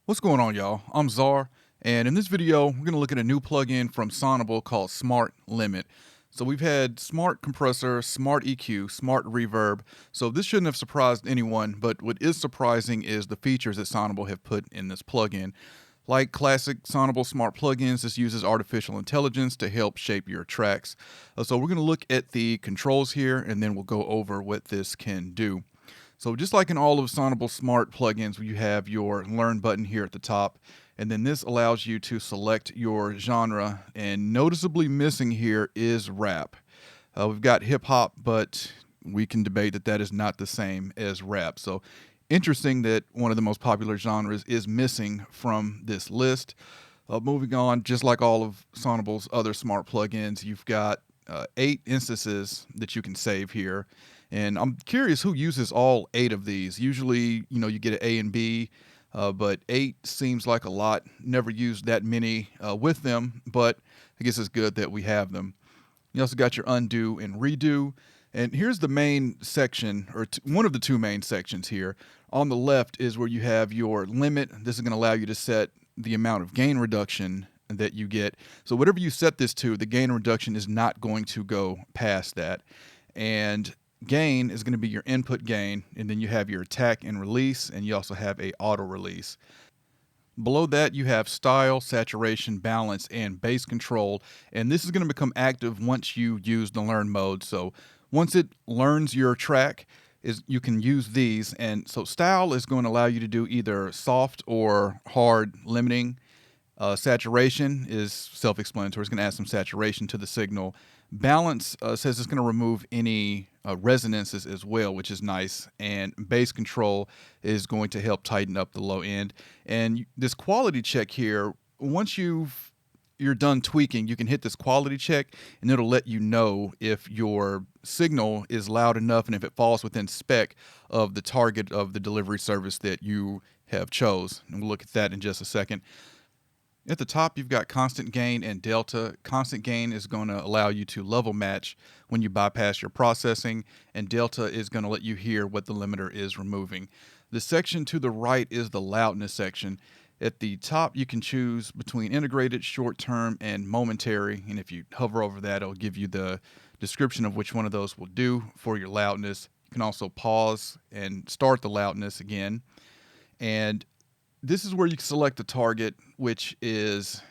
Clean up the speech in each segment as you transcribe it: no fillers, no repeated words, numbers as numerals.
What's going on, y'all? I'm Czar, and in this video, we're going to look at a new plugin from Sonible called Smart Limit. So we've had Smart Compressor, Smart EQ, Smart Reverb, so this shouldn't have surprised anyone, but what is surprising is the features that Sonible have put in this plugin. Like classic Sonible Smart plugins, this uses artificial intelligence to help shape your tracks. So we're going to look at the controls here, and then we'll go over what this can do. So just like in all of Sonible Smart plugins, you have your Learn button here at the top, and then this allows you to select your genre, and noticeably missing here is rap. We've got hip hop, but we can debate that that is not the same as rap. So interesting that one of the most popular genres is missing from this list. Moving on, just like all of Sonible's other smart plugins, you've got 8 instances that you can save here. And I'm curious who uses all 8 of these. Usually, you get an A and B, but 8 seems like a lot. Never used that many with them, but I guess it's good that we have them. You also got your undo and redo. And here's the main section, or one of the two main sections here. On the left is where you have your limit. This is going to allow you to set the amount of gain reduction that you get. So whatever you set this to, the gain reduction is not going to go past that. And gain is going to be your input gain, and then you have your attack and release, and you also have a auto release. Below that, you have style, saturation, balance, and bass control, and this is going to become active once you use the learn mode. So once it learns your track, you can use these. And so style is going to allow you to do either soft or hard limiting. Saturation is self-explanatory. It's going to add some saturation to the signal. Balance says it's going to remove any resonances as well, which is nice. And bass control is going to help tighten up the low end. And this quality check here, once you're done tweaking, you can hit this quality check, and it'll let you know if your signal is loud enough and if it falls within spec of the target of the delivery service that you have chose. And we'll look at that in just a second. At the top, you've got constant gain and delta. Constant gain is going to allow you to level match when you bypass your processing, and delta is going to let you hear what the limiter is removing. The section to the right is the loudness section. At the top, you can choose between integrated, short-term, and momentary, and if you hover over that, it'll give you the description of which one of those will do for your loudness. You can also pause and start the loudness again. And this is where you can select the target, which is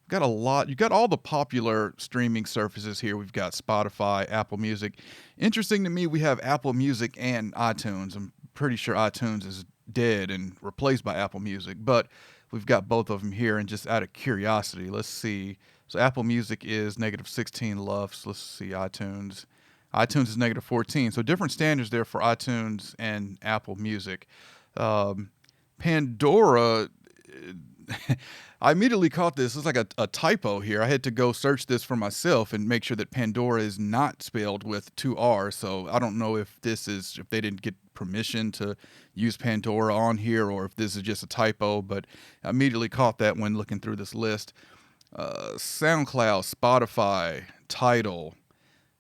got a lot. You've got all the popular streaming services here. We've got Spotify, Apple Music. Interesting to me, we have Apple Music and iTunes. I'm pretty sure iTunes is dead and replaced by Apple Music, but we've got both of them here. And just out of curiosity, let's see. So Apple Music is -16 LUFS. Let's see iTunes. iTunes is -14. So different standards there for iTunes and Apple Music. Pandora, I immediately caught this. It's like a typo here. I had to go search this for myself and make sure that Pandora is not spelled with 2 R's. So I don't know if if they didn't get permission to use Pandora on here, or if this is just a typo, but I immediately caught that when looking through this list. SoundCloud, Spotify, Tidal,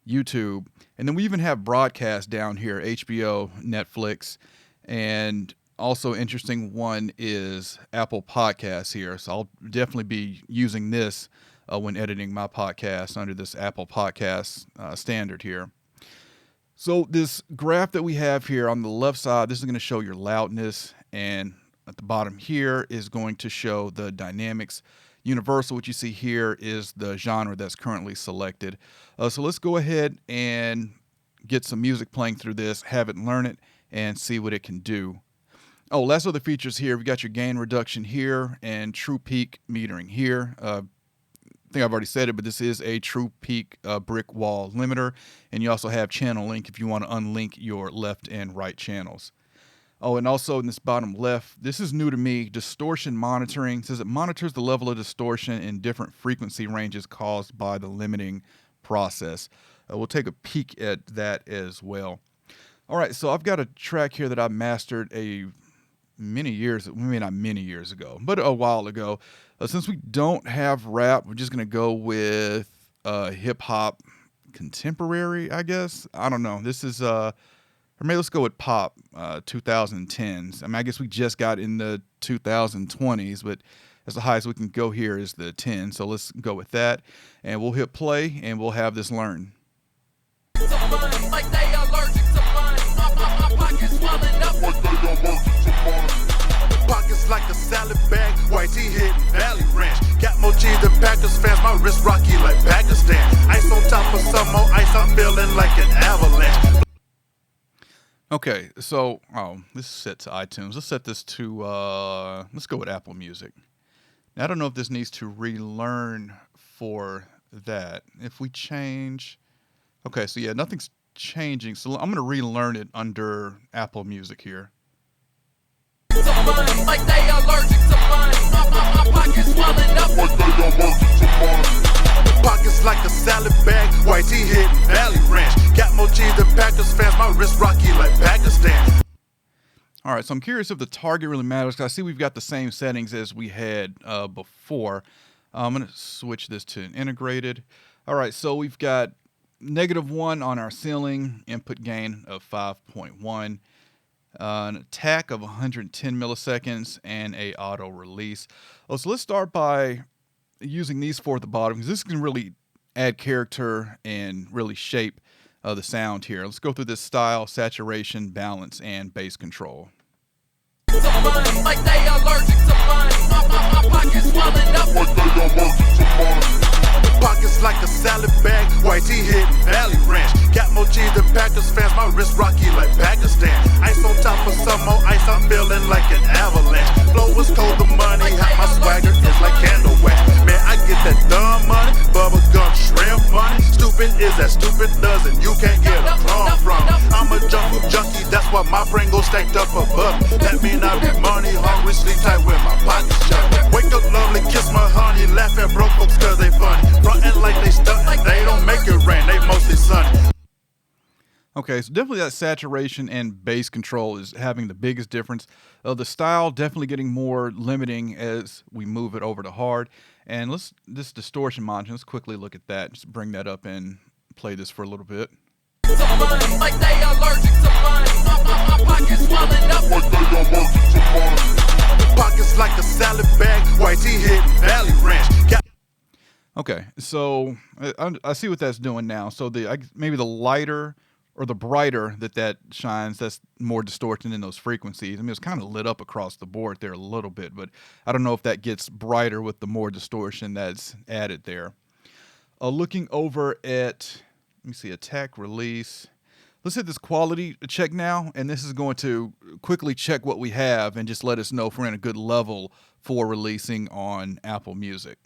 YouTube, and then we even have broadcast down here, HBO, Netflix, and also interesting one is Apple Podcasts here. So I'll definitely be using this when editing my podcast under this Apple Podcast standard here. So this graph that we have here on the left side, this is going to show your loudness, and at the bottom here is going to show the dynamics. Universal, what you see here is the genre that's currently selected. So let's go ahead and get some music playing through this, have it learn it, and see what it can do. Oh, last other features here. We've got your gain reduction here and true peak metering here. I think I've already said it, but this is a true peak brick wall limiter. And you also have channel link if you want to unlink your left and right channels. Oh, and also in this bottom left, this is new to me, distortion monitoring. It says it monitors the level of distortion in different frequency ranges caused by the limiting process. We'll take a peek at that as well. All right, so I've got a track here that I mastered maybe not many years ago, but a while ago. Since we don't have rap, we're just going to go with hip hop contemporary, I guess. I don't know. This is or maybe let's go with pop, 2010s. I mean, I guess we just got in the 2020s, but as the highest we can go here is the 10. So let's go with that, and we'll hit play, and we'll have this learn. Like they allergic to mine. My pockets swelling up. Like they allergic to mine. Pockets like a salad bag. White tee hitting Valley Ranch. Got more cheese than Packers fans. My wrist rocky like Pakistan. Ice on top of some more ice. I'm feeling like an avalanche. Okay, so this is set to iTunes. Let's set this to let's go with Apple Music. Now, I don't know if this needs to relearn for that. If we change, okay, so yeah, nothing's changing. So I'm gonna relearn it under Apple Music here. Like they allergic to mine. My pockets swelling up. Like they allergic to mine. Pockets like a salad bag. White tee hitting Valley Ranch. Got more cheese than Packers fans. My wrist rocky like Pakistan. All right, so I'm curious if the target really matters, because I see we've got the same settings as we had before. I'm going to switch this to an integrated. All right, so we've got -1 on our ceiling, input gain of 5.1, an attack of 110 milliseconds, and a auto release. Oh, so let's start by using these four at the bottom, because this can really add character and really shape the sound here. Let's go through this: style, saturation, balance, and bass control. Like they allergic to mine. My pockets swelling up. Like they allergic to mine. Pockets like a salad bag. White tee hitting Valley Ranch. Got more cheese than Packers fans. My wrist rocky like Pakistan. Ice on top of some more ice. I'm feeling like an avalanche. Flow is cold, the money hot. My swagger is like candle wax. Man, I get that dumb money. Bubble gum shrimp money. Stupid is as stupid doesn't. You can't get a crumb from. I'm a jungle junkie. That's why my brain goes stacked up above. That mean I be money hungry, sleep tight with my pockets shut. Wake up lovely, kiss my honey. Laugh at broke folks cause they funny. Frontin' like they stuntin'. They don't make it rain, they mostly sunny. Okay, so definitely that saturation and bass control is having the biggest difference. The style definitely getting more limiting as we move it over to hard. And this distortion monitor, let's quickly look at that. Just bring that up and play this for a little bit. Like they allergic to mine. My pockets swelling up. Like they allergic to mine. Pockets like a salad bag. White tee hitting Valley Ranch. Okay, so I see what that's doing now. So maybe the lighter or the brighter that shines, that's more distortion in those frequencies. I mean, it's kind of lit up across the board there a little bit, but I don't know if that gets brighter with the more distortion that's added there. Looking over at, let me see, attack, release. Let's hit this quality check now, and this is going to quickly check what we have and just let us know if we're in a good level for releasing on Apple Music.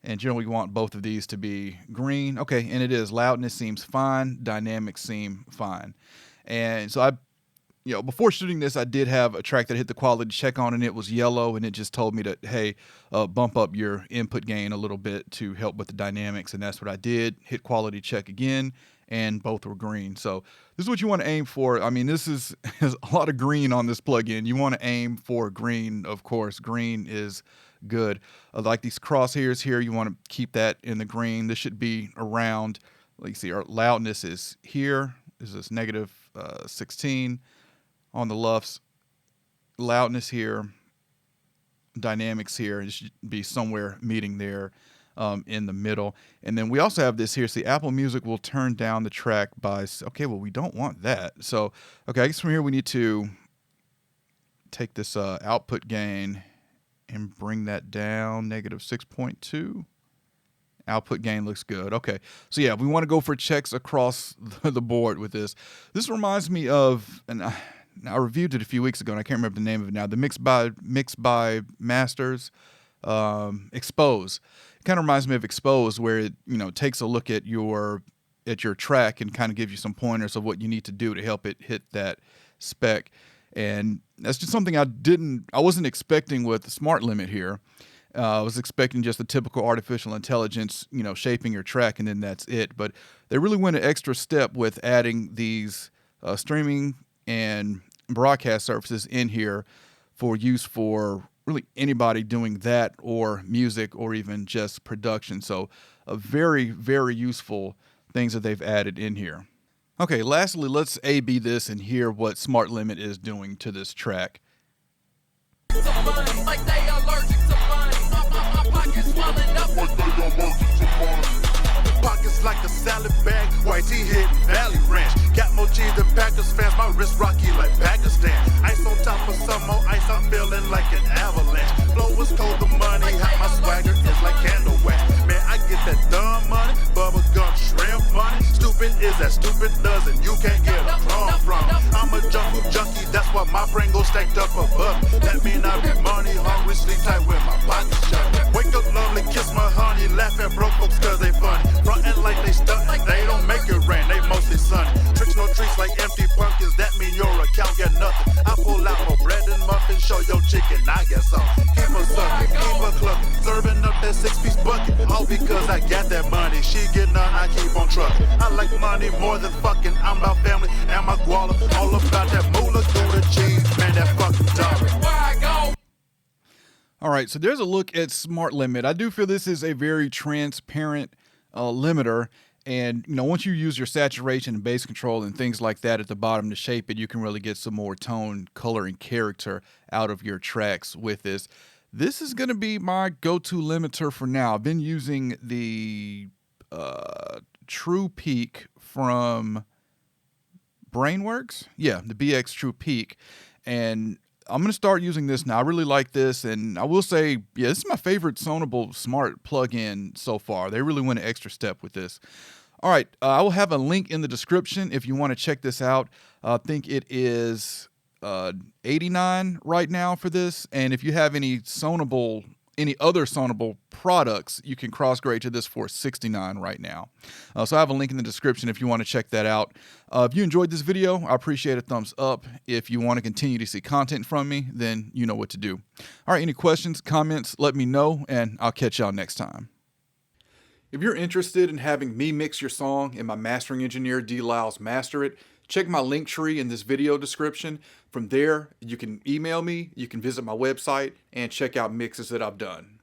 And generally we want both of these to be green. Okay, and it is. Loudness seems fine. Dynamics seem fine. And so before shooting this, I did have a track that hit the quality check on, and it was yellow, and it just told me to, hey, bump up your input gain a little bit to help with the dynamics, and that's what I did. Hit quality check again, and both were green. So this is what you want to aim for. I mean, there's a lot of green on this plugin. You want to aim for green, of course. Green is good. Like these crosshairs here, you want to keep that in the green. This should be around, like you see, our loudness is here. This is -16 on the lefts. Loudness here, dynamics here. It should be somewhere meeting there in the middle. And then we also have this here. See, Apple Music will turn down the track by, okay, well, we don't want that. So, okay, I guess from here we need to take this output gain and bring that down, -6.2. Output gain looks good. Okay, so yeah, we want to go for checks across the board with this. This reminds me of, and I reviewed it a few weeks ago, and I can't remember the name of it now. The Mix by Masters, Expose. It kind of reminds me of Expose, where it takes a look at your track and kind of gives you some pointers of what you need to do to help it hit that spec. And that's just something I wasn't expecting with the Smart Limit here. I was expecting just the typical artificial intelligence, shaping your track, and then that's it. But they really went an extra step with adding these streaming and broadcast services in here for use for really anybody doing that, or music, or even just production. So very, very useful things that they've added in here. Okay, lastly, let's A/B this and hear what Smart Limit is doing to this track. Some money, like they allergic to money. My pockets swelling up like they allergic to money. Pockets like a salad bag, white tee hitting Valley Ranch. Got more cheese than Packers fans, my wrist rocky like Pakistan. Ice on top of some more ice, I'm feeling like an avalanche. Flow is cold, the money hot, my swagger is like candle wax. Man, I get that dumb money, bubble gum shrimp money. Stupid is as stupid does, and you can't get a crumb from. I'm a jungle junkie, that's why my brain goes stacked up above. That mean I be money hungry, sleep tight with my pockets shut. Wake up lovely, kiss my honey, laugh at broke folks cause they funny. Frontin' like they stuntin', they don't make it rain, they mostly sunny. Tricks no treats like empty pumpkins, that mean your account get nothing. I pull out more bread and muffins, show your chicken, I get some. Keep her suckin', keep her cluckin', serving up that 6-piece bucket. All because I got that money, she get none, I keep on truckin'. I like money more than fucking, I'm about family and my guala. All about that moolah through the cheese, man, that fucking dollar. Where I go? All right, so there's a look at Smart Limit. I do feel this is a very transparent limiter, and once you use your saturation and bass control and things like that at the bottom to shape it, you can really get some more tone, color, and character out of your tracks with this. This is going to be my go-to limiter for now. I've been using the True Peak from Brainworks. Yeah, the BX True Peak. And I'm going to start using this now. I really like this, and I will say, yeah, this is my favorite Sonible Smart plugin so far. They really went an extra step with this. All right, I will have a link in the description if you want to check this out. I think it is $89 right now for this, and if you have any other Sonible products, you can cross-grade to this for $69 right now. So I have a link in the description if you want to check that out. If you enjoyed this video, I appreciate a thumbs up. If you want to continue to see content from me, then you know what to do. All right, any questions, comments, let me know, and I'll catch y'all next time. If you're interested in having me mix your song and my mastering engineer D. Lyles master it, check my link tree in this video description. From there, you can email me, you can visit my website, and check out mixes that I've done.